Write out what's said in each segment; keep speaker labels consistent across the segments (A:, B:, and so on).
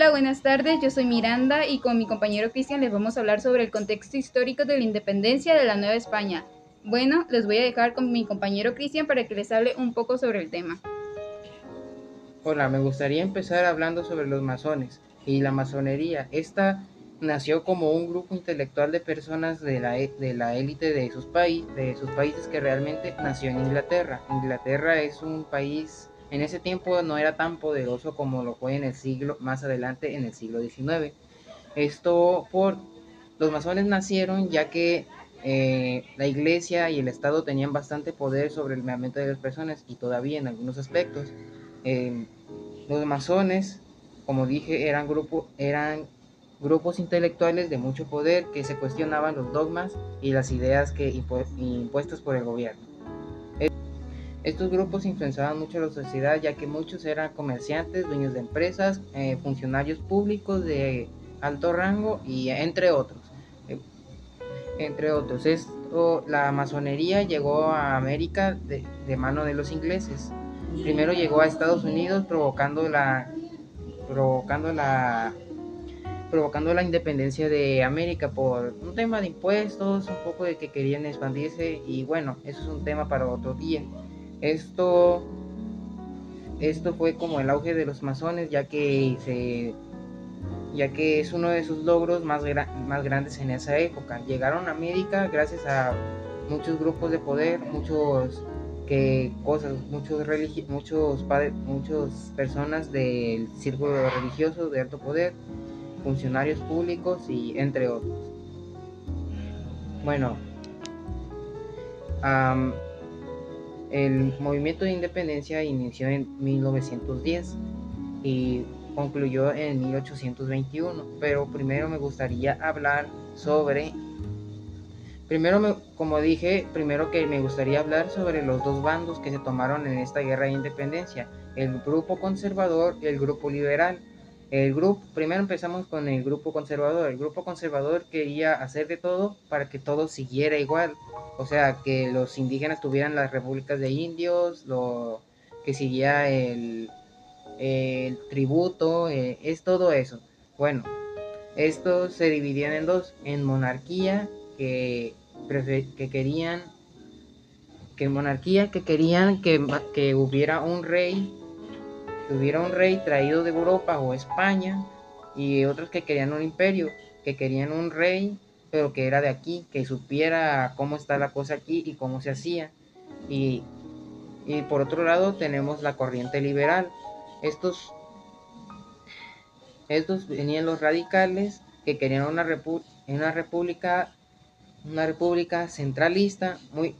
A: Hola, buenas tardes. Yo soy Miranda y con mi compañero Cristian les vamos a hablar sobre el contexto histórico de la independencia de la Nueva España. Bueno, les voy a dejar con mi compañero Cristian para que les hable un poco sobre el tema.
B: Hola, me gustaría empezar hablando sobre los masones y la masonería. Esta nació como un grupo intelectual de personas de la élite de sus países que realmente nació en Inglaterra. Inglaterra es un país, en ese tiempo no era tan poderoso como lo fue en el siglo, más adelante en el siglo XIX. Los masones nacieron ya que la iglesia y el Estado tenían bastante poder sobre el mente de las personas y todavía en algunos aspectos. Eh, los masones, como dije, eran grupos intelectuales de mucho poder que se cuestionaban los dogmas y las ideas impuestas por el gobierno. Estos grupos influenciaban mucho a la sociedad ya que muchos eran comerciantes, dueños de empresas, funcionarios públicos de alto rango y entre otros. Eh, la masonería llegó a América de mano de los ingleses. Primero llegó a Estados Unidos provocando la, provocando la independencia de América por un tema de impuestos, un poco de que querían expandirse y bueno, eso es un tema para otro día. Esto, esto fue como el auge de los masones ya que es uno de sus logros más grandes en esa época. Llegaron a América gracias a muchos grupos de poder, muchas personas del círculo religioso de alto poder, funcionarios públicos y entre otros. Bueno, um, el movimiento de independencia inició en 1910 y concluyó en 1821, pero primero me gustaría hablar sobre como dije, primero que me gustaría hablar sobre los dos bandos que se tomaron en esta guerra de independencia, el grupo conservador y el grupo liberal. Primero empezamos con el grupo conservador. El grupo conservador quería hacer de todo para que todo siguiera igual. O sea, que los indígenas tuvieran las repúblicas de indios, que siguiera el tributo, es todo eso. Bueno, estos se dividían en dos, en monarquía, que, que querían que hubiera un rey traído de Europa o España, y otros que querían un imperio, que querían un rey, pero que era de aquí, que supiera cómo está la cosa aquí y cómo se hacía. Y, y por otro lado tenemos la corriente liberal. Estos Estos venían los radicales que querían una república centralista muy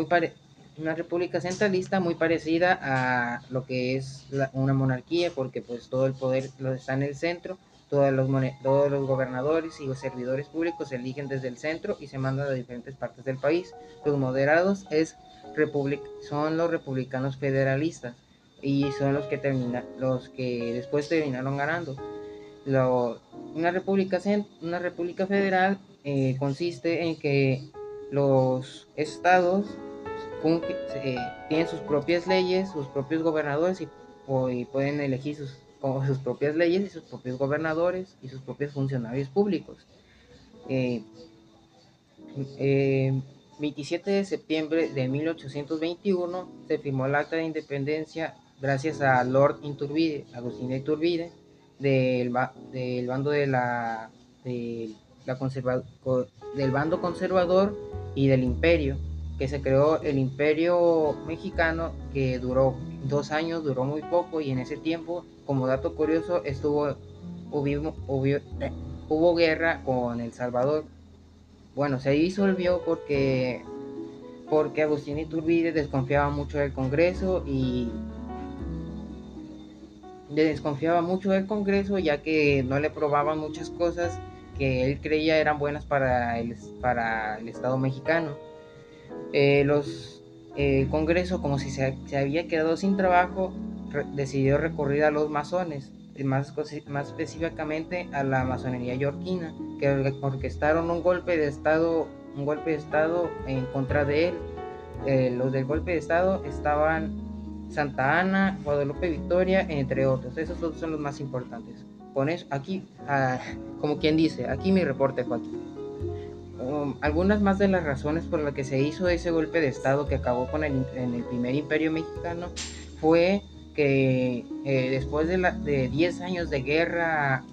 B: pare, una república centralista muy parecida a lo que es una monarquía, porque pues todo el poder está en el centro, todos los gobernadores y los servidores públicos se eligen desde el centro y se mandan a diferentes partes del país. Los moderados son los republicanos federalistas y son los que después terminaron ganando. Lo, una república federal consiste en que los estados tienen sus propias leyes, sus propios gobernadores y pueden elegir sus propias leyes y sus propios gobernadores y sus propios funcionarios públicos. Eh, eh, 27 de septiembre de 1821 se firmó el Acta de Independencia gracias a Lord Iturbide, Agustín de Iturbide, del bando de la conserva, del bando conservador y del imperio, que se creó el imperio mexicano, que duró 2 años, duró muy poco, y en ese tiempo, como dato curioso, hubo guerra con El Salvador. Bueno, se disolvió porque Agustín Iturbide desconfiaba mucho del Congreso y ya que no le probaban muchas cosas que él creía eran buenas para el Estado mexicano. El Congreso, como si se había quedado sin trabajo, decidió recurrir a los masones, más específicamente a la masonería yorquina, que orquestaron un golpe de estado en contra de él. Los del golpe de estado Santa Ana, Guadalupe Victoria, entre otros. Esos dos son los más importantes. Con eso, aquí, como quien dice, aquí mi reporte, Joaquín. Algunas más de las razones por las que se hizo ese golpe de estado que acabó con en el primer imperio mexicano fue que después de 10 años de guerra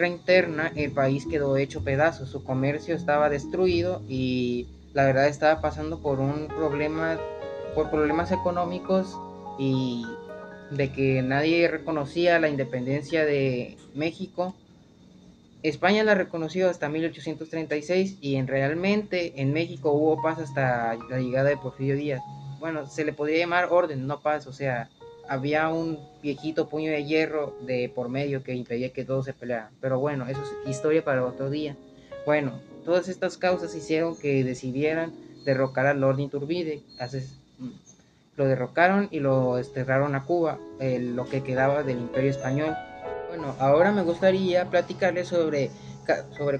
B: interna, el país quedó hecho pedazos, su comercio estaba destruido y la verdad estaba pasando por problemas económicos y de que nadie reconocía la independencia de México. España la reconoció hasta 1836 y realmente en México hubo paz hasta la llegada de Porfirio Díaz. Bueno, se le podría llamar orden, no paz, o sea, había un viejito puño de hierro de por medio que impedía que todos se pelearan. Pero bueno, eso es historia para otro día. Bueno, todas estas causas hicieron que decidieran derrocar al Lord Iturbide. Lo derrocaron y lo desterraron a Cuba, lo que quedaba del Imperio Español. Bueno, ahora me gustaría platicarles sobre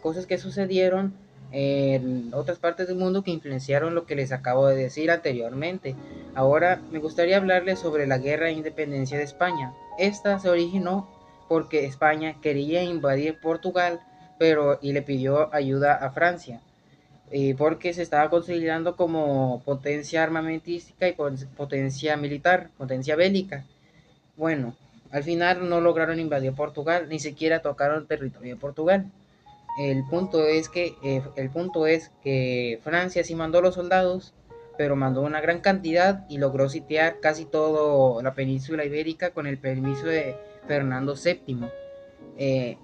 B: cosas que sucedieron en otras partes del mundo que influenciaron lo que les acabo de decir anteriormente. Ahora me gustaría hablarles sobre la Guerra de Independencia de España. Esta se originó porque España quería invadir Portugal, y le pidió ayuda a Francia, porque se estaba considerando como potencia armamentística y potencia militar, potencia bélica. Bueno, al final no lograron invadir Portugal, ni siquiera tocaron territorio de Portugal. El punto es que Francia sí mandó los soldados, pero mandó una gran cantidad y logró sitiar casi toda la península ibérica con el permiso de Fernando VII. Eh,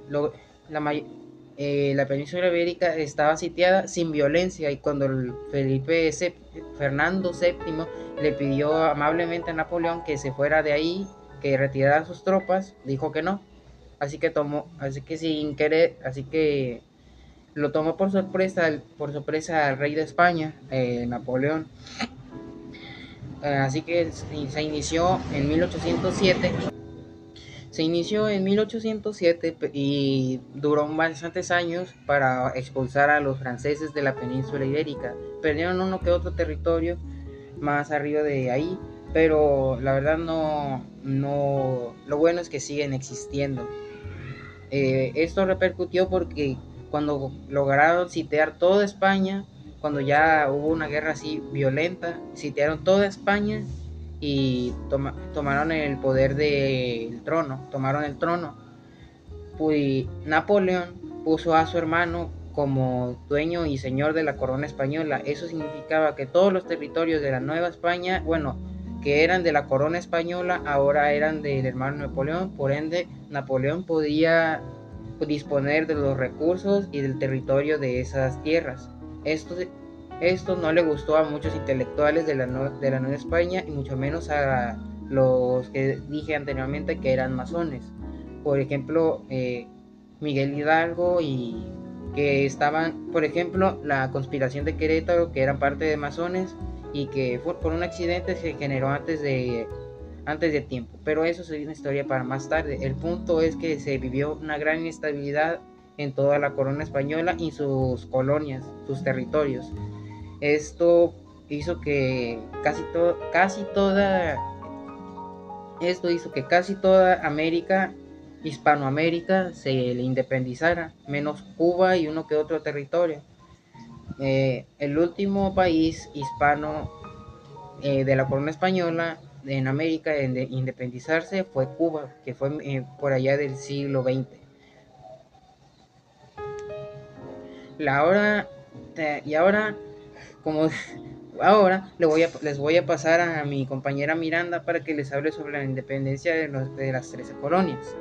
B: lo, la, la península ibérica estaba sitiada sin violencia y cuando Fernando VII le pidió amablemente a Napoleón que se fuera de ahí, que retirara sus tropas, dijo que no. Así que lo tomó por sorpresa al rey de España, Napoleón. Así que se inició en 1807. Y duró bastantes años para expulsar a los franceses de la península ibérica. Perdieron uno que otro territorio más arriba de ahí, pero la verdad lo bueno es que siguen existiendo. Esto repercutió porque cuando lograron sitiar toda España, cuando ya hubo una guerra así violenta, sitiaron toda España y tomaron el poder del trono, tomaron el trono. Pues Napoleón puso a su hermano como dueño y señor de la corona española. Eso significaba que todos los territorios de la Nueva España, que eran de la corona española, ahora eran del hermano Napoleón. Por ende, Napoleón podía disponer de los recursos y del territorio de esas tierras. Esto no le gustó a muchos intelectuales de la Nueva España y mucho menos a los que dije anteriormente que eran masones. Por ejemplo, Miguel Hidalgo, y que estaban, por ejemplo, la conspiración de Querétaro, que eran parte de masones y que por un accidente se generó antes de tiempo, pero eso sería una historia para más tarde. El punto es que se vivió una gran inestabilidad en toda la corona española y sus colonias, sus territorios. Esto hizo que casi toda Hispanoamérica se le independizara, menos Cuba y uno que otro territorio. El último país hispano de la corona española en América en independizarse fue Cuba, que fue por allá del siglo XX. Ahora les voy a pasar a mi compañera Miranda para que les hable sobre la independencia de las 13 colonias.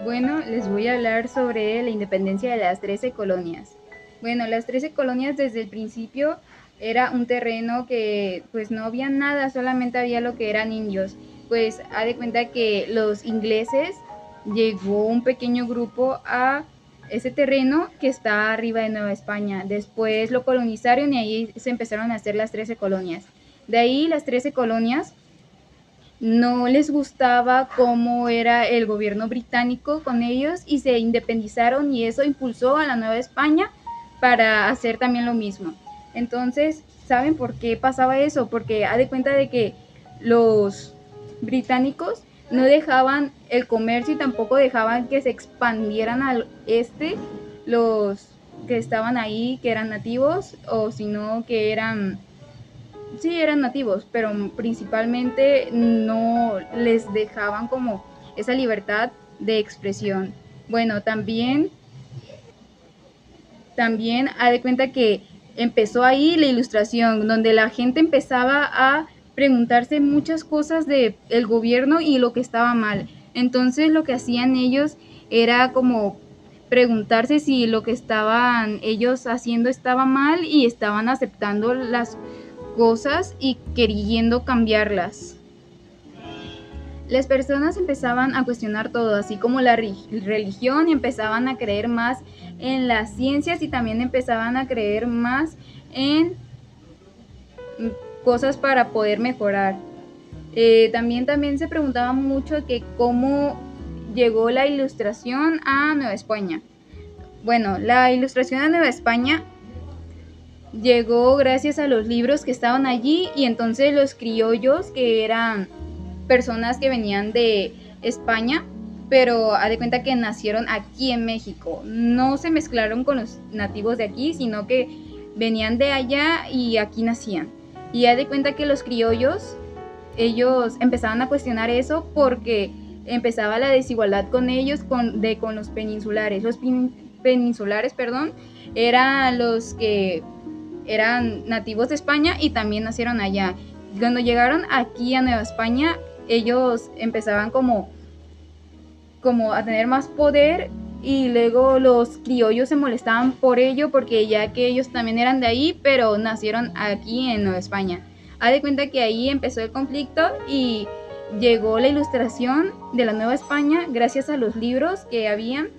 A: Bueno, les voy a hablar sobre la independencia de las 13 colonias. Bueno, las 13 colonias desde el principio era un terreno que pues no había nada, solamente había lo que eran indios. Pues haz de cuenta que los ingleses llegó un pequeño grupo a ese terreno que está arriba de Nueva España. Después lo colonizaron y ahí se empezaron a hacer las 13 colonias. De ahí las 13 colonias no les gustaba cómo era el gobierno británico con ellos y se independizaron, y eso impulsó a la Nueva España para hacer también lo mismo. Entonces, ¿saben por qué pasaba eso? Porque haz de cuenta de que los británicos no dejaban el comercio y tampoco dejaban que se expandieran al este los que estaban ahí, que eran nativos, o sino que eran, sí, eran nativos, pero principalmente no les dejaban como esa libertad de expresión. Bueno, también ha de cuenta que empezó ahí la ilustración, donde la gente empezaba a preguntarse muchas cosas del gobierno y lo que estaba mal. Entonces lo que hacían ellos era como preguntarse si lo que estaban ellos haciendo estaba mal y estaban aceptando las cosas y queriendo cambiarlas. Las personas empezaban a cuestionar todo, así como la religión, y empezaban a creer más en las ciencias y también empezaban a creer más en cosas para poder mejorar. También se preguntaba mucho que cómo llegó la ilustración a Nueva España. Bueno, la ilustración a Nueva España llegó gracias a los libros que estaban allí, y entonces los criollos, que eran personas que venían de España, pero haz de cuenta que nacieron aquí en México, no se mezclaron con los nativos de aquí, sino que venían de allá y aquí nacían. Y haz de cuenta que los criollos, ellos empezaban a cuestionar eso porque empezaba la desigualdad con ellos, con los peninsulares. Los peninsulares, eran los que eran nativos de España y también nacieron allá. Cuando llegaron aquí a Nueva España, ellos empezaban como a tener más poder, y luego los criollos se molestaban por ello, porque ya que ellos también eran de ahí, pero nacieron aquí en Nueva España. Haz de cuenta que ahí empezó el conflicto y llegó la ilustración de la Nueva España gracias a los libros que habían,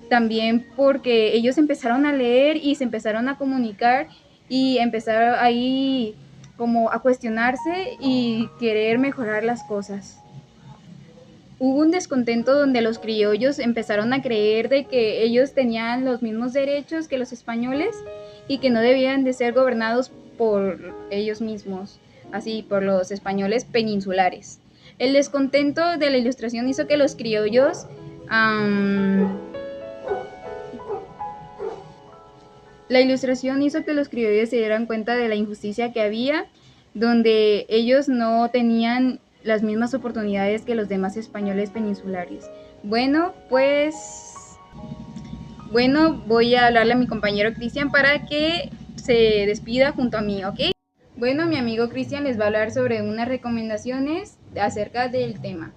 A: también porque ellos empezaron a leer y se empezaron a comunicar y empezaron ahí como a cuestionarse y querer mejorar las cosas. Hubo un descontento donde los criollos empezaron a creer de que ellos tenían los mismos derechos que los españoles y que no debían de ser gobernados por ellos mismos, así por los españoles peninsulares. El descontento de la ilustración hizo que los criollos se dieran cuenta de la injusticia que había, donde ellos no tenían las mismas oportunidades que los demás españoles peninsulares. Bueno, voy a hablarle a mi compañero Cristian para que se despida junto a mí, ¿ok? Bueno, mi amigo Cristian les va a hablar sobre unas recomendaciones acerca del tema.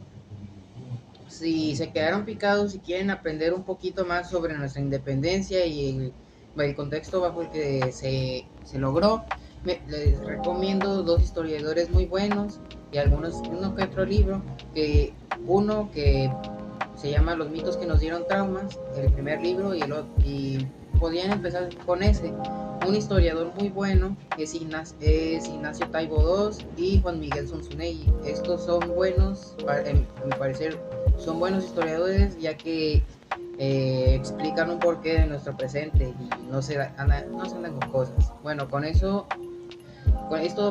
B: Si se quedaron picados y quieren aprender un poquito más sobre nuestra independencia y el contexto bajo el que se logró, les recomiendo dos historiadores muy buenos y uno que otro libro, uno que se llama Los mitos que nos dieron traumas, el primer libro, y podían empezar con ese. Un historiador muy bueno es Ignacio Taibo II y Juan Miguel Zunzunegui. Estos son buenos, en mi parecer, son buenos historiadores, ya que explican un porqué de nuestro presente y no se andan con cosas. Bueno, con esto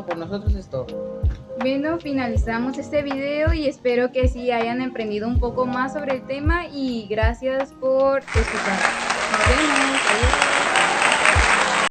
B: por nosotros es todo.
A: Bueno, finalizamos este video y espero que sí hayan aprendido un poco más sobre el tema, y gracias por escuchar. Nos vemos. Adiós.